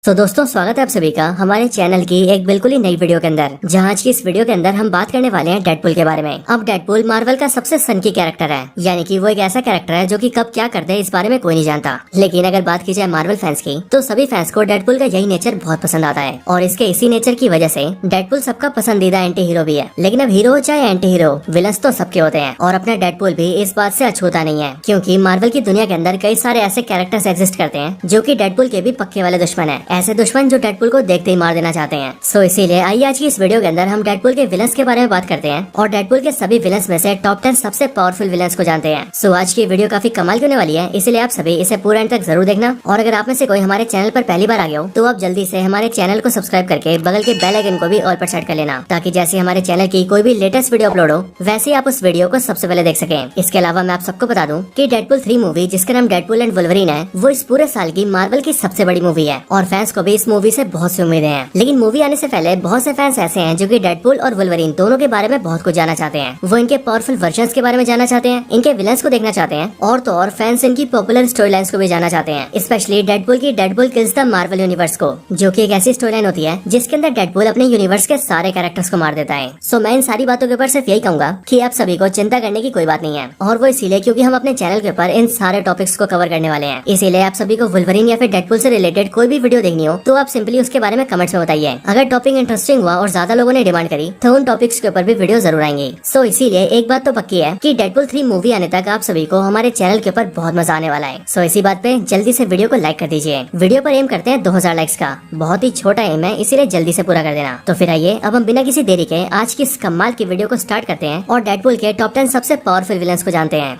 तो दोस्तों स्वागत है आप सभी का हमारे चैनल की एक बिल्कुल ही नई वीडियो के अंदर, जहाँ आज की इस वीडियो के अंदर हम बात करने वाले हैं डेडपुल के बारे में। अब डेडपुल मार्वल का सबसे सनकी कैरेक्टर है, यानी कि वो एक ऐसा कैरेक्टर है जो कि कब क्या करते हैं इस बारे में कोई नहीं जानता। लेकिन अगर बात की जाए मार्वल फैंस की, तो सभी फैंस को डेडपुल का यही नेचर बहुत पसंद आता है और इसके इसी नेचर की वजह से डेडपुल सबका पसंदीदा एंटी हीरो भी है। लेकिन अब हीरो हो चाहे एंटी हीरो, विलन्स तो सबके होते हैं और अपना डेडपुल भी इस बात से अछूता नहीं है, क्योंकि मार्वल की दुनिया के अंदर कई सारे ऐसे कैरेक्टर्स एग्जिस्ट करते हैं जो कि डेडपुल के भी पक्के वाले दुश्मन है, ऐसे दुश्मन जो डेडपुल को देखते ही मार देना चाहते हैं। सो इसीलिए आइए आज की इस वीडियो के अंदर हम डेडपुल के विलन्स के बारे में बात करते हैं और डेडपुल के सभी विलन्स में से टॉप 10 सबसे पावरफुल विलन्स को जानते हैं। सो आज की वीडियो काफी कमाल की होने वाली है, इसलिए आप सभी इसे पूरा एंड तक जरूर देखना। और अगर आप में से कोई हमारे चैनल पर पहली बार आ गया हो, तो आप जल्दी से हमारे चैनल को सब्सक्राइब करके बगल के बेल आइकन को भी ऑल पर सेट कर लेना, ताकि जैसे हमारे चैनल की कोई भी लेटेस्ट वीडियो अपलोड हो, वैसे आप उस वीडियो को सबसे पहले देख सकें। इसके अलावा मैं आप सबको बता दूं कि डेडपुल 3 मूवी, जिसका नाम डेडपुल एंड वुल्वरीन है, वो इस पूरे साल की मार्वल की सबसे बड़ी मूवी है और फैंस को भी इस मूवी से बहुत सी उम्मीदें हैं। लेकिन मूवी आने से पहले बहुत से फैंस ऐसे हैं जो कि डेडपुल और वुल्वरीन दोनों के बारे में बहुत कुछ जानना चाहते हैं। वो इनके पावरफुल वर्जन्स के बारे में जानना चाहते हैं, इनके विलन्स को देखना चाहते हैं और तो और फैंस इनकी पॉपुलर स्टोरी लाइन्स को भी जानना चाहते हैं, स्पेशली डेडपुल की Deadpool kills the Marvel universe को, जो कि एक ऐसी स्टोरी लाइन होती है जिसके अंदर डेडपुल अपने यूनिवर्स के सारे कैरेक्टर्स को मार देता है। सो मैं इन सारी बातों के ऊपर सिर्फ यही कहूंगा कि आप सभी को चिंता करने की कोई बात नहीं है, और वो इसीलिए क्योंकि हम अपने चैनल के ऊपर इन सारे टॉपिक्स को कवर करने वाले हैं। इसीलिए आप सभी को वुल्वरीन या फिर डेडपुल से रिलेटेड कोई भी वीडियो देखनी हो, तो आप सिंपली उसके बारे में कमेंट्स में बताइए। अगर टॉपिक इंटरेस्टिंग हुआ और ज्यादा लोगों ने डिमांड करी, तो उन टॉपिक्स के ऊपर भी वीडियो जरूर आएंगी। सो इसीलिए एक बात तो पक्की है कि डेडपुल 3 मूवी आने तक आप सभी को हमारे चैनल के ऊपर बहुत मजा आने वाला है। सो इसी बात पे जल्दी से वीडियो को लाइक कर दीजिए। वीडियो पर एम करते हैं 2000 लाइक्स का, बहुत ही छोटा एम है, इसीलिए जल्दी से पूरा कर देना। तो फिर आइए अब हम बिना किसी देरी के आज की इस कमाल की वीडियो को स्टार्ट करते हैं और डेडपुल के टॉप 10 सबसे पावरफुल विलन्स को जानते हैं।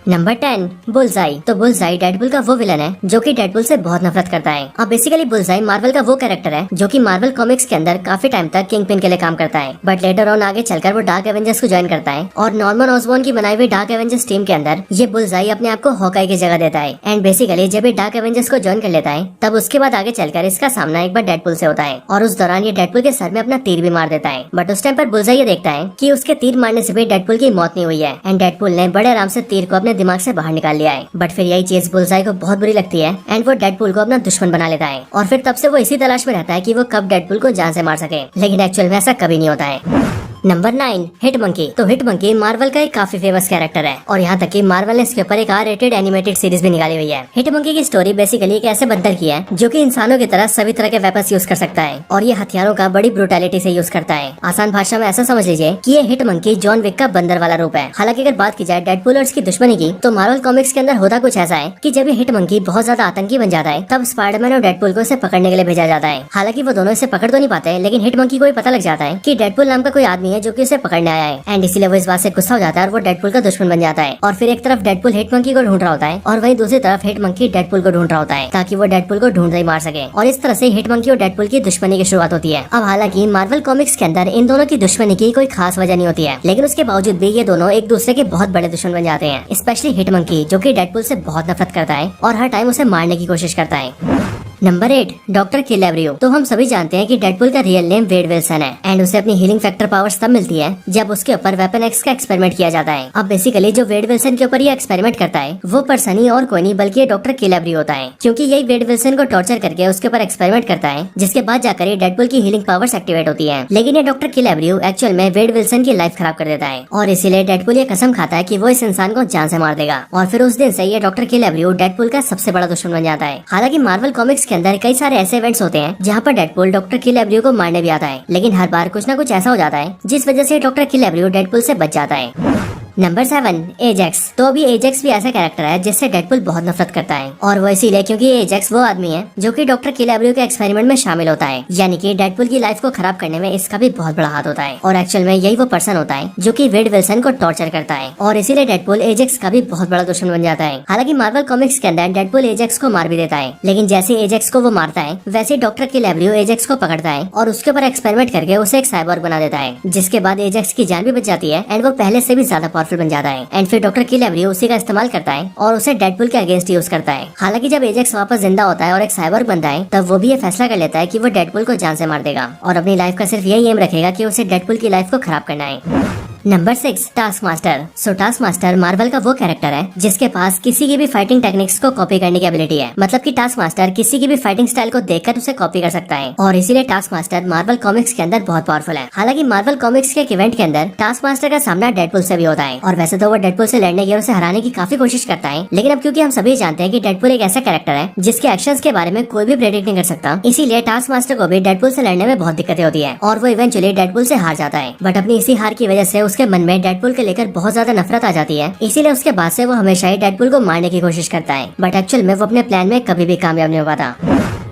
Number 10, bullseye. तो बुलजाई डेडपुल का वो विलन है जो कि डेडपुल से बहुत नफरत करता है। अब बेसिकली बुलजाई मार्वल का वो कैरेक्टर है जो कि मार्वल कॉमिक्स के अंदर काफी टाइम तक किंगपिन के लिए काम करता है, बट लेटर ऑन आगे चलकर वो डार्क एवेंजर्स को ज्वाइन करता है और नॉर्मन ऑसबॉर्न की बनाई हुई डार्क एवेंजर्स टीम के अंदर ये बुलजाई अपने आप को हॉकाई की जगह देता है। एंड बेसिकली जब ये डार्क एवेंजर्स को ज्वाइन कर लेता है, तब उसके बाद आगे चलकर इसका सामना एक बार डेडपुल से होता है और उस दौरान ये डेडपुल के सर में अपना तीर भी मार देता है। बट उस टाइम पर बुलजाई ये देखता है कि उसके तीर मारने से भी डेडपुल की मौत नहीं हुई है एंड डेडपुल ने बड़े आराम से तीर को अपने दिमाग से बाहर निकाल लिया है। बट फिर यही चीज बुलजाई को बहुत बुरी लगती है एंड वो डेडपुल को अपना दुश्मन बना लेता है और फिर तब से वो इसी तलाश में रहता है कि वो कब डेडपुल को जान से मार सके, लेकिन एक्चुअल में ऐसा कभी नहीं होता है। Number 9, hit monkey. तो हिट मंकी मार्वल का एक काफी फेमस कैरेक्टर है और यहाँ तक कि मार्वल ने इसके ऊपर एक R-rated एनिमेटेड सीरीज भी निकाली हुई है। हिट मंकी की स्टोरी बेसिकली एक ऐसे बंदर की है जो कि इंसानों की तरह सभी तरह के वेपन्स यूज कर सकता है और ये हथियारों का बड़ी ब्रुटैलिटी से यूज करता है। आसान भाषा में ऐसा समझ लीजिए कि ये हिट मंकी जॉन विक का बंदर वाला रूप है। हालांकि अगर बात की जाए डेडपुल और उसकी दुश्मनी की, तो मार्वल कॉमिक्स के अंदर होता कुछ ऐसा है कि जब ये हिट मंकी बहुत ज्यादा आतंकी बन जाता है, तब स्पाइडरमैन और डेडपुल को इसे पकड़ने के लिए भेजा जाता है। हालांकि वो दोनों इसे पकड़ तो नहीं पाते, लेकिन हिट मंकी को भी पता लग जाता है कि डेडपुल नाम का कोई आदमी है जो कि उसे पकड़ने आया है एंड इसीलिए वो इस बात से गुस्सा हो जाता है और वो डेडपुल का दुश्मन बन जाता है। और फिर एक तरफ डेडपुल हिट मंकी को ढूंढ रहा होता है और वहीं दूसरी तरफ हिट मंकी डेडपुल को ढूंढ रहा होता है, ताकि वो डेडपुल को ढूंढते ही मार सके। और इस तरह से हिट मंकी और डेडपुल की दुश्मनी की शुरुआत होती है। अब हालांकि मार्वल कॉमिक्स के अंदर इन दोनों की दुश्मनी की कोई खास वजह नहीं होती है, लेकिन उसके बावजूद भी ये दोनों एक दूसरे के बहुत बड़े दुश्मन बन जाते हैं, स्पेशली हिट मंकी जो कि डेडपुल से बहुत नफरत करता है और हर टाइम उसे मारने की कोशिश करता है। Number 8, doctor Killebrew. तो हम सभी जानते हैं कि डेडपुल का रियल नेम वेड विल्सन है एंड उसे अपनी हीलिंग फैक्टर पावर्स तब मिलती है जब उसके ऊपर वेपन एक्स का एक्सपेरिमेंट किया जाता है। अब बेसिकली जो वेड विल्सन के ऊपर ये एक्सपेरिमेंट करता है, वो पर्सन ही और कोई नहीं बल्कि डॉक्टर किलेब्रियो होता है, क्योंकि यही वेड विल्सन को टॉर्चर करके उसके ऊपर एक्सपेरिमेंट करता है, जिसके बाद जाकर ये डेडपुल की हीलिंग पावर्स एक्टिवेट होती है। लेकिन ये डॉक्टर किलेब्रियो एक्चुअल में वेड विल्सन की लाइफ खराब कर देता है और इसीलिए डेडपुल ये कसम खाता है कि वो इस इंसान को जान से मार देगा और फिर उस दिन से ये डॉक्टर किलेब्रियो डेडपुल का सबसे बड़ा दुश्मन बन जाता है। हालांकि मार्वल कॉमिक्स के अंदर कई सारे ऐसे इवेंट्स होते हैं जहाँ पर डेडपुल डॉक्टर किलेब्रियो को मारने भी आता है, लेकिन हर बार कुछ ना कुछ ऐसा हो जाता है जिस वजह से डॉक्टर किलेब्रियो डेडपुल से बच जाता है। Number 7, Ajax. तो अभी एजेक्स भी ऐसा कैरेक्टर है जिससे डेडपुल बहुत नफरत करता है और वो इसीलिए क्योंकि एजेक्स वो आदमी है जो कि डॉक्टर किलेब्रियो के एक्सपेरिमेंट में शामिल होता है, यानी कि डेडपुल की लाइफ को खराब करने में इसका भी बहुत बड़ा हाथ होता है और एक्चुअल में यही वो पर्सन होता है जो कि वेड विल्सन को टॉर्चर करता है और इसीलिए डेडपुल एजेक्स का भी बहुत बड़ा दुश्मन बन जाता है। हालांकि मार्वल कॉमिक्स के अंदर डेडपुल एजेक्स को मार भी देता है, लेकिन जैसे एजेक्स को वो मारता है, वैसे डॉक्टर किलेब्रियो एजेक्स को पकड़ता है और उसके ऊपर एक्सपेरिमेंट करके उसे एक साइबॉर्ग बना देता है, जिसके बाद एजेक्स की जान भी बच जाती है एंड वो पहले से भी ज्यादा पावरफुल बन जाता है। एंड फिर डॉक्टर किलेब्रियो उसी का इस्तेमाल करता है और उसे डेडपुल के अगेंस्ट यूज करता है। हालांकि जब एजेक्स वापस जिंदा होता है और एक साइबॉर्ग बनता है, तब वो भी ये फैसला कर लेता है कि वो डेडपुल को जान से मार देगा और अपनी लाइफ का सिर्फ यही एम रखेगा कि उसे डेडपुल की लाइफ को खराब करना है। Number 6 task master. सो टास्क मास्टर मार्वल का वो कैरेक्टर है जिसके पास किसी की भी फाइटिंग टेक्निक्स को कॉपी करने की एबिलिटी है। मतलब कि टास्क मास्टर किसी की भी फाइटिंग स्टाइल को देखकर उसे कॉपी कर सकता है और इसीलिए टास्क मास्टर मार्वल कॉमिक्स के अंदर बहुत पावरफुल है। हालांकि मार्वल कॉमिक्स के एक इवेंट के अंदर टास्क मास्टर का सामना डेडपुल से भी होता है और वैसे तो वो डेडपुल से लड़ने की और उसे हराने की काफी कोशिश करता है, लेकिन अब क्योंकि हम सभी जानते हैं कि डेडपुल एक ऐसा कैरेक्टर है जिसके एक्शंस के बारे में कोई भी प्रेडिक्ट नहीं कर सकता, इसीलिए टास्क मास्टर को भी डेडपुल से लड़ने में बहुत दिक्कतें होती है और वो इवेंचुअली डेडपुल से हार जाता है। बट अपनी इसी हार की वजह से उसके मन में डेडपुल के लेकर बहुत ज्यादा नफरत आ जाती है, इसीलिए उसके बाद से वो हमेशा ही डेडपुल को मारने की कोशिश करता है, बट एक्चुअल में वो अपने प्लान में कभी भी कामयाब नहीं हो पाता।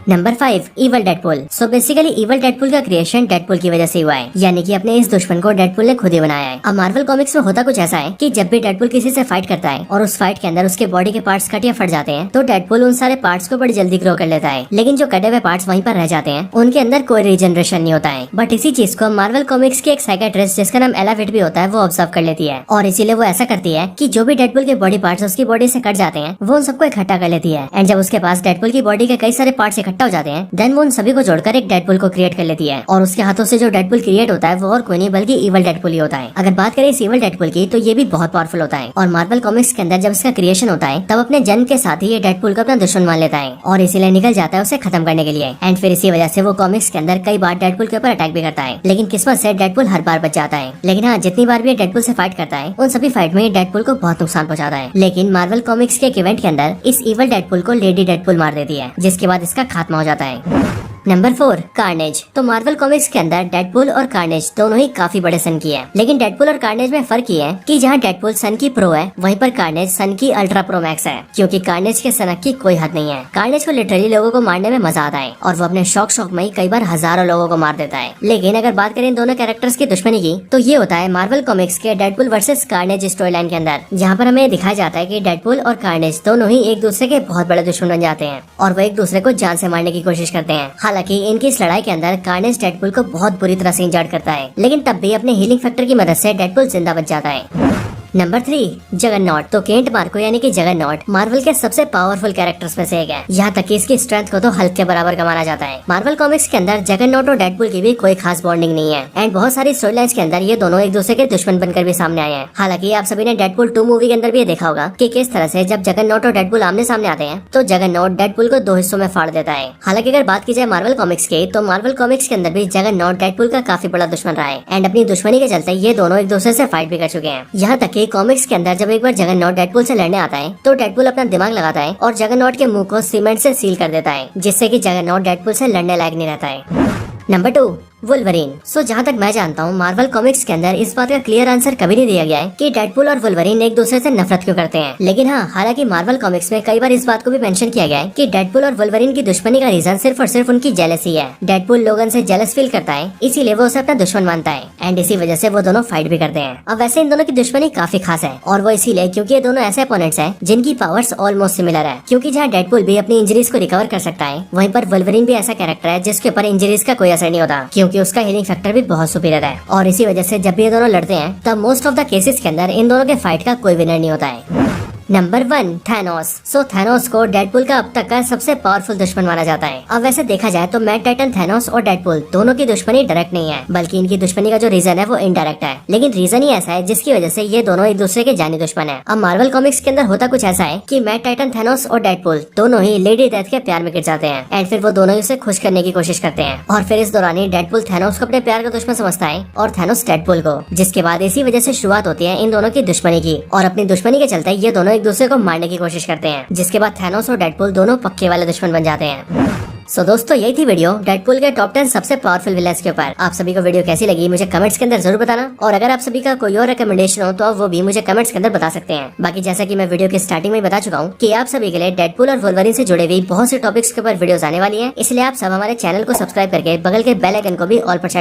Number 5 evil Deadpool. So basically evil Deadpool का क्रिएशन डेडपुल की वजह से हुआ है, यानी कि अपने इस दुश्मन को डेडपुल ने खुद ही बनाया है। अब मार्वल कॉमिक्स में होता कुछ ऐसा है कि जब भी डेडपुल किसी से फाइट करता है और उस फाइट के अंदर उसके बॉडी के पार्ट्स कट या फट जाते हैं तो डेडपुल उन सारे पार्ट्स को बड़ी जल्दी ग्रो कर लेता है, लेकिन जो कटे हुए पार्ट्स वहीं पर रह जाते हैं उनके अंदर कोई रीजनरेशन नहीं होता है। बट इसी चीज को मार्वल कॉमिक्स की एक साइकियाट्रिस्ट जिसका नाम एला विट भी होता है वो ऑब्जर्व कर लेती है और इसीलिए वो ऐसा करती है कि जो भी डेडपुल के बॉडी पार्ट्स उसकी बॉडी से कट जाते हैं वो उन सबको इकट्ठा कर लेती है एंड जब उसके पास डेडपुल की बॉडी के कई सारे पार्ट्स इकट्ठा हो जाते हैं देन वो उन सभी को जोड़कर एक डेडपुल को क्रिएट कर लेती है और उसके हाथों से जो डेडपुल क्रिएट होता है वो और कोई नहीं बल्कि इवल डेडपुल ही होता है। अगर बात करें इस इवल डेडपुल की तो ये भी बहुत पावरफुल होता है और मार्वल कॉमिक्स के अंदर जब इसका क्रिएशन होता है तब अपने जन्म के साथ ही ये डेडपुल को अपना दुश्मन मान लेता है और इसीलिए निकल जाता है उसे खत्म करने के लिए एंड फिर इसी वजह से वो कॉमिक्स के अंदर कई बार डेडपुल के ऊपर अटैक भी करता है, लेकिन किस्मत से डेडपुल हर बार बच जाता है। लेकिन हाँ, जितनी बार भी डेडपुल से फाइट करता है उन सभी फाइट में डेडपुल को बहुत नुकसान पहुंचाता है, लेकिन मार्वल कॉमिक्स के एक इवेंट के अंदर इस इवल डेडपुल को लेडी डेडपुल मार देती है जिसके बाद इसका खात्मा हो जाता है। Number 4 carnage. तो मार्वल कॉमिक्स के अंदर डेडपुल और कार्नेज दोनों ही काफी बड़े सन की है, लेकिन डेडपुल और कार्नेज में फर्क ये है कि जहाँ डेडपुल सन की प्रो है वहीं पर कार्नेज सन की अल्ट्रा प्रो मैक्स है, क्योंकि कार्नेज के सनक की कोई हद नहीं है। कार्नेज को लिटरली लोगों को मारने में मजा आता है और वो अपने शौक में ही कई बार हजारों लोगों को मार देता है। लेकिन अगर बात करें इन दोनों कैरेक्टर्स की दुश्मनी की तो ये होता है मार्वल कॉमिक्स के Deadpool versus carnage story line के अंदर, जहाँ पर हमें दिखाया जाता है कि डेडपुल और कार्नेज दोनों ही एक दूसरे के बहुत बड़े दुश्मन बन जाते हैं और वो एक दूसरे को जान से मारने की कोशिश करते हैं। हालांकि इनकी इस लड़ाई के अंदर कार्नेज डेडपुल को बहुत बुरी तरह से इंजर्ड करता है, लेकिन तब भी अपने हीलिंग फैक्टर की मदद से डेडपुल जिंदा बच जाता है। नंबर 3 जगननॉट। तो केंट मार्को यानी कि जगननॉट मार्वल के सबसे पावरफुल कैरेक्टर्स में से एक है, यहाँ तक कि इसकी स्ट्रेंथ को तो हल्क के बराबर का माना जाता है। मार्वल कॉमिक्स के अंदर जगननॉट और डेडपुल की भी कोई खास बॉन्डिंग नहीं है एंड बहुत सारी स्टोरी लाइन्स के अंदर ये दोनों एक दूसरे के दुश्मन बनकर भी सामने आए हैं। हालांकि आप सभी ने डेडपुल 2 मूवी के अंदर भी ये देखा होगा कि किस तरह से जब जगननॉट और डेडपुल आमने सामने आते हैं तो जगननॉट डेडपुल को 2 हिस्सों में फाड़ देता है। हालांकि अगर बात की जाए मार्वल कॉमिक्स की तो मार्वल कॉमिक्स के अंदर भी जगननॉट डेडपुल का काफी बड़ा दुश्मन रहा है एंड अपनी दुश्मनी के चलते ये दोनों एक दूसरे से फाइट भी कर चुके हैं। यहाँ तक कि कॉमिक्स के अंदर जब एक बार जगननॉट डेडपुल से लड़ने आता है तो डेडपुल अपना दिमाग लगाता है और जगननॉट के मुंह को सीमेंट से सील कर देता है, जिससे कि जगननॉट डेडपुल से लड़ने लायक नहीं रहता है। Number 2 Wolverine. सो जहाँ तक मैं जानता हूँ मार्वल कॉमिक्स के अंदर इस बात का क्लियर आंसर कभी नहीं दिया गया है कि डेडपुल और वुल्वरीन एक दूसरे से नफरत क्यों करते हैं, लेकिन हाँ, हालांकि मार्वल कॉमिक्स में कई बार इस बात को भी मेंशन किया गया है कि डेडपुल और वुल्वरीन की दुश्मनी का रीजन सिर्फ और सिर्फ उनकी जेलसी है। डेडपुल लोगन से जेलस फील करता है, इसीलिए वो उसे अपना दुश्मन मानता है एंड इसी वजह से वो दोनों फाइट भी करते हैं। अब वैसे इन दोनों की दुश्मनी काफी खास है और वो इसीलिए क्योंकि ये दोनों ऐसे अपोनेंट्स हैं जिनकी पावर्स ऑलमोस्ट सिमिलर है, क्योंकि जहाँ डेडपुल भी अपनी इंजरीज को रिकवर कर सकता है वहीं पर वुल्वरीन भी ऐसा कैरेक्टर है जिसके ऊपर इंजरीज का कोई असर नहीं होता, क्योंकि उसका हीलिंग फैक्टर भी बहुत सुपीरियर है और इसी वजह से जब भी ये दोनों लड़ते हैं तब मोस्ट ऑफ द केसेस के अंदर इन दोनों के फाइट का कोई विनर नहीं होता है। Number 1 Thanos. सो थैनोस को डेडपुल का अब तक का सबसे पावरफुल दुश्मन माना जाता है। अब वैसे देखा जाए तो मैड टाइटन थैनोस और डेडपुल दोनों की दुश्मनी डायरेक्ट नहीं है, बल्कि इनकी दुश्मनी का जो रीजन है वो इनडायरेक्ट है, लेकिन रीजन ही ऐसा है जिसकी वजह से ये दोनों एक दूसरे के जानी दुश्मन है। अब मार्वल कॉमिक्स के अंदर होता कुछ ऐसा है कि मैड टाइटन थैनोस और डेडपुल दोनों ही लेडी डेथ के प्यार में गिर जाते हैं एंड फिर वो दोनों ही उसे खुश करने की कोशिश करते हैं और फिर इस दौरान ही डेडपुल थैनोस को अपने प्यार का दुश्मन समझता है और थैनोस डेडपुल को, जिसके बाद इसी वजह से शुरुआत होती है इन दोनों की दुश्मनी की और अपनी दुश्मनी के चलते ये दोनों एक दूसरे को मारने कोशिश करते हैं, जिसके बाद थैनोस और डेडपुल दोनों पक्के वाले दुश्मन बन जाते हैं। सो दोस्तों यही थी वीडियो डेडपुल के टॉप 10 सबसे पावरफुल विलेंस के ऊपर। आप सभी को वीडियो कैसी लगी मुझे कमेंट्स के अंदर जरूर बताना और अगर आप सभी का कोई और रिकमेंडेशन हो तो आप वो भी मुझे कमेंट्स के अंदर बता सकते हैं। बाकी जैसा कि मैं वीडियो के स्टार्टिंग में बता चुका हूँ कि आप सभी के लिए डेडपुल और वुल्वरीन से जुड़े हुए बहुत से टॉपिक्स के ऊपर वीडियोस आने वाली है, इसलिए आप सब हमारे चैनल को सब्सक्राइब करके बगल के बेल आइकन को भी ऑल पर सेट